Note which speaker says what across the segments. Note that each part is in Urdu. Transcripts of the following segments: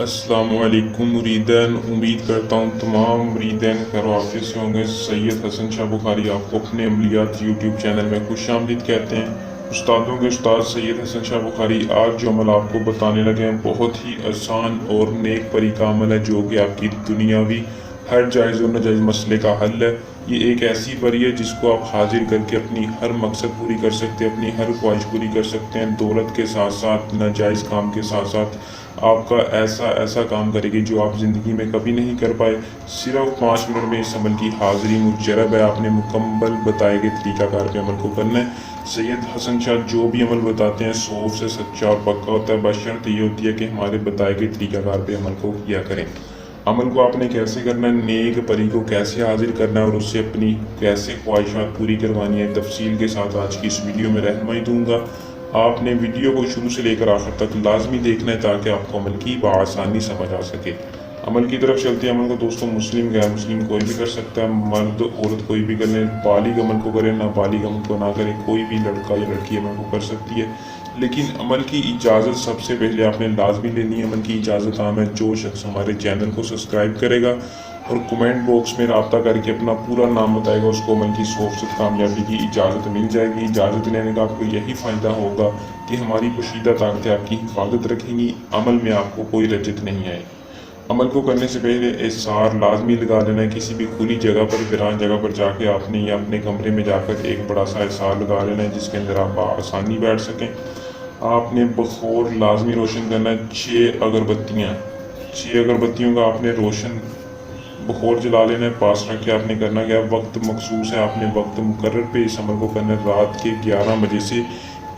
Speaker 1: السلام علیکم مریدین، امید کرتا ہوں تمام مریدین خیر و عافیت سے ہوں گے۔ سید حسن شاہ بخاری آپ کو اپنے عملیات یوٹیوب چینل میں خوش آمدید کہتے ہیں۔ استادوں کے استاد سید حسن شاہ بخاری آج جو عمل آپ کو بتانے لگے ہیں بہت ہی آسان اور نیک پری کا عمل ہے، جو کہ آپ کی دنیاوی ہر جائز و ناجائز مسئلے کا حل ہے۔ یہ ایک ایسی پری ہے جس کو آپ حاضر کر کے اپنی ہر مقصد پوری کر سکتے ہیں، اپنی ہر خواہش پوری کر سکتے ہیں۔ دولت کے ساتھ ساتھ ناجائز کام کے ساتھ ساتھ آپ کا ایسا کام کرے گی جو آپ زندگی میں کبھی نہیں کر پائے۔ صرف 5 منٹ میں اس عمل کی حاضری مجرب ہے۔ آپ نے مکمل بتائے گئے طریقہ کار پہ عمل کو کرنا ہے۔ سید حسن شاہ جو بھی عمل بتاتے ہیں 100 سے سچا اور پکا ہوتا ہے، بشرط یہ ہوتی ہے کہ ہمارے بتائے گئے طریقہ کار پہ عمل کو کیا کریں۔ عمل کو آپ نے کیسے کرنا ہے، نیک پری کو کیسے حاضر کرنا ہے اور اس سے اپنی کیسے خواہشات پوری کروانی ہے، تفصیل کے ساتھ آج کی اس ویڈیو میں رہنمائی دوں گا۔ آپ نے ویڈیو کو شروع سے لے کر آخر تک لازمی دیکھنا ہے تاکہ آپ کو عمل کی بآسانی سمجھ آ سکے۔ عمل کی طرف چلتے ہیں۔ عمل کو دوستوں مسلم غیر مسلم کوئی بھی کر سکتا ہے، مرد عورت کوئی بھی کر لیں، بالغ عمل کو کرے نابالغ عمل کو نہ کرے، کوئی بھی لڑکا یا لڑکی عمل کو کر سکتی ہے۔ لیکن عمل کی اجازت سب سے پہلے آپ نے لازمی لینی ہے۔ عمل کی اجازت عام ہے جو شخص ہمارے چینل کو سبسکرائب کرے گا اور کمنٹ باکس میں رابطہ کر کے اپنا پورا نام بتائے گا، اس کو عمل کی 100% کامیابی کی اجازت مل جائے گی۔ اجازت لینے کا آپ کو یہی فائدہ ہوگا کہ ہماری پوشیدہ طاقتیں آپ کی حفاظت رکھیں گی، عمل میں آپ کو کوئی رجت نہیں آئے۔ عمل کو کرنے سے پہلے احسار لازمی لگا لینا ہے۔ کسی بھی کھلی جگہ پر، ویران جگہ پر جا کے آپ نے یا اپنے کمرے میں جا کر ایک بڑا سا احسار لگا لینا ہے جس کے اندر آپ بآسانی بیٹھ سکیں۔ آپ نے بخور لازمی روشن کرنا ہے۔ 6 اگربتیوں کا آپ نے روشن بخور جلا لینا ہے۔ پاس رکھ کے آپ نے کرنا کیا، وقت مخصوص ہے، آپ نے وقت مقرر پہ اس عمل کو کرنا ہے۔ رات کے 11 بجے سے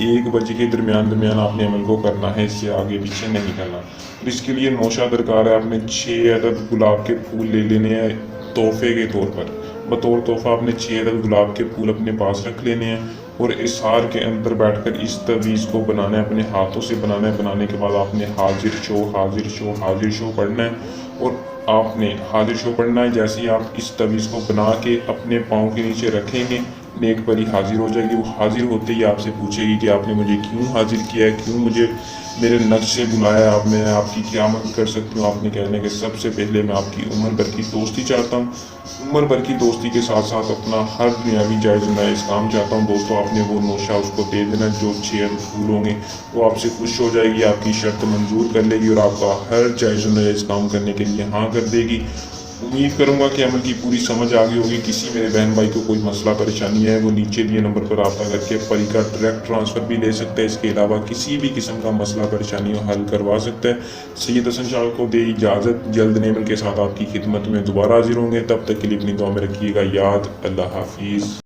Speaker 1: 1 بجے کے درمیان آپ نے عمل کو کرنا ہے، اس سے آگے پیچھے نہیں کرنا۔ اس کے لیے نوشہ درکار ہے۔ آپ نے 6 عدد گلاب کے پھول لے لینے ہیں تحفے کے طور پر۔ بطور تحفہ آپ نے 6 عدد گلاب کے پھول اپنے پاس رکھ لینے ہیں اور احسار کے اندر بیٹھ کر اس تعویذ کو بنانا ہے، اپنے ہاتھوں سے بنانا ہے۔ بنانے کے بعد آپ نے حاضر شو حاضر شو حاضر شو پڑھنا ہے اور آپ نے حاضر شو پڑھنا ہے۔ جیسے ہی آپ اس تعویذ کو بنا کے اپنے پاؤں کے نیچے رکھیں گے، نیک پری حاضر ہو جائے گی۔ وہ حاضر ہوتے ہی آپ سے پوچھے گی کہ آپ نے مجھے کیوں حاضر کیا ہے، کیوں مجھے میرے نقش سے بلایا ہے، میں آپ کی کیا مدد کر سکتی ہوں۔ آپ نے کہنا ہے کہ سب سے پہلے میں آپ کی عمر بھر کی دوستی چاہتا ہوں، عمر بھر کی دوستی کے ساتھ ساتھ اپنا ہر دنیاوی جائز و ناجائز کام چاہتا ہوں۔ دوستوں آپ نے وہ نوشہ اس کو دے دینا، جو 6 پھول ہوں گے وہ آپ سے خوش ہو جائے گی، آپ کی شرط منظور کر لے گی اور آپ کا ہر جائز و ناجائز کام کرنے کے لیے ہاں کر دے گی۔ امید کروں گا کہ عمل کی پوری سمجھ آ گئی ہوگی۔ کسی میرے بہن بھائی کو کوئی مسئلہ پریشانی ہے وہ نیچے دیے نمبر پر رابطہ کر کے پری کا ڈائریکٹ ٹرانسفر بھی لے سکتا ہے۔ اس کے علاوہ کسی بھی قسم کا مسئلہ پریشانی حل کروا سکتا ہے۔ سید حسن شاہ کو دے اجازت، جلد نئے عمل کے ساتھ آپ کی خدمت میں دوبارہ حاضر ہوں گے۔ تب تک کے لیے اپنی دعا میں رکھیے گا یاد۔ اللہ حافظ۔